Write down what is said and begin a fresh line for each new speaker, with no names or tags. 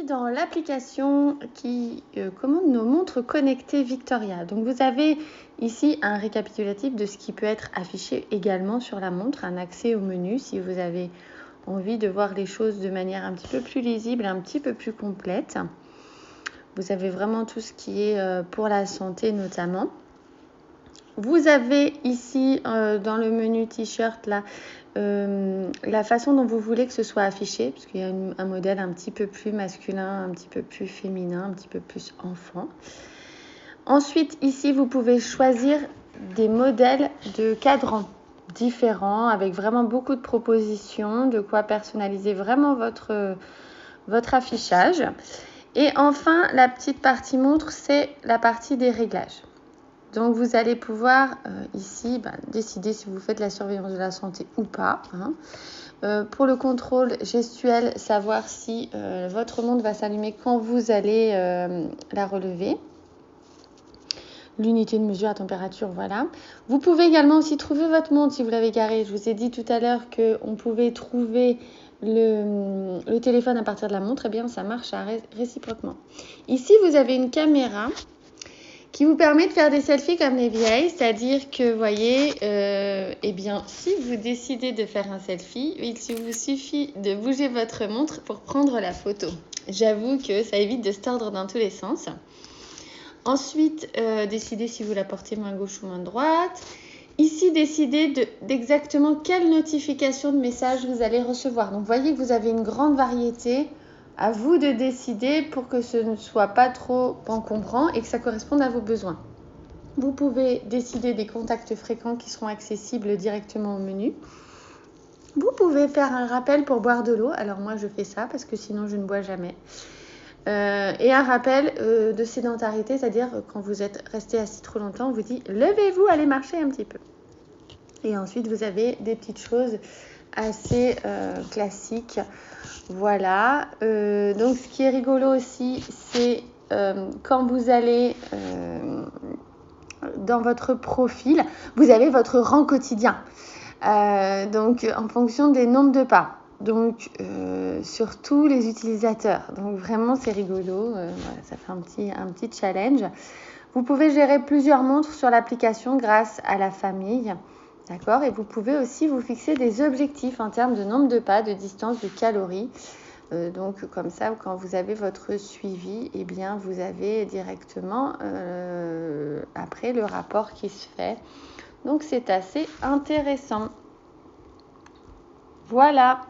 dans l'application qui commande nos montres connectées Victoria. Donc vous avez ici un récapitulatif de ce qui peut être affiché également sur la montre, un accès au menu si vous avez envie de voir les choses de manière un petit peu plus lisible, un petit peu plus complète. Vous avez vraiment tout ce qui est pour la santé notamment. Vous avez ici dans le menu t-shirt là la façon dont vous voulez que ce soit affiché, parce qu'il y a un modèle un petit peu plus masculin, un petit peu plus féminin, un petit peu plus enfant. Ensuite, ici, vous pouvez choisir des modèles de cadrans différents avec vraiment beaucoup de propositions, de quoi personnaliser vraiment votre affichage. Et enfin, la petite partie montre, c'est la partie des réglages. Donc, vous allez pouvoir ici décider si vous faites la surveillance de la santé ou pas. Pour le contrôle gestuel, savoir si votre montre va s'allumer quand vous allez la relever. L'unité de mesure à température, voilà. Vous pouvez également aussi trouver votre montre si vous l'avez garée. Je vous ai dit tout à l'heure qu'on pouvait trouver le téléphone à partir de la montre. Eh bien, ça marche réciproquement. Ici, vous avez une caméra qui vous permet de faire des selfies comme les vieilles, c'est-à-dire que, vous voyez, eh bien, si vous décidez de faire un selfie, il vous suffit de bouger votre montre pour prendre la photo. J'avoue que ça évite de se tordre dans tous les sens. Ensuite, décidez si vous la portez main gauche ou main droite. Ici, décidez d'exactement quelle notification de message vous allez recevoir. Donc, vous voyez que vous avez une grande variété. À vous de décider pour que ce ne soit pas trop encombrant et que ça corresponde à vos besoins. Vous pouvez décider des contacts fréquents qui seront accessibles directement au menu. Vous pouvez faire un rappel pour boire de l'eau. Alors moi, je fais ça parce que sinon, je ne bois jamais. Et un rappel de sédentarité, c'est-à-dire quand vous êtes resté assis trop longtemps, on vous dit « Levez-vous, allez marcher un petit peu ». Et ensuite, vous avez des petites choses assez classiques. Voilà. Donc, ce qui est rigolo aussi, c'est quand vous allez dans votre profil, vous avez votre rang quotidien. Donc, en fonction des nombres de pas. Donc, sur tous les utilisateurs. Donc, vraiment, c'est rigolo. Voilà, ça fait un petit challenge. Vous pouvez gérer plusieurs montres sur l'application grâce à la famille. D'accord ? Et vous pouvez aussi vous fixer des objectifs en termes de nombre de pas, de distance, de calories. Donc, comme ça, quand vous avez votre suivi, eh bien, vous avez directement après le rapport qui se fait. Donc, c'est assez intéressant. Voilà.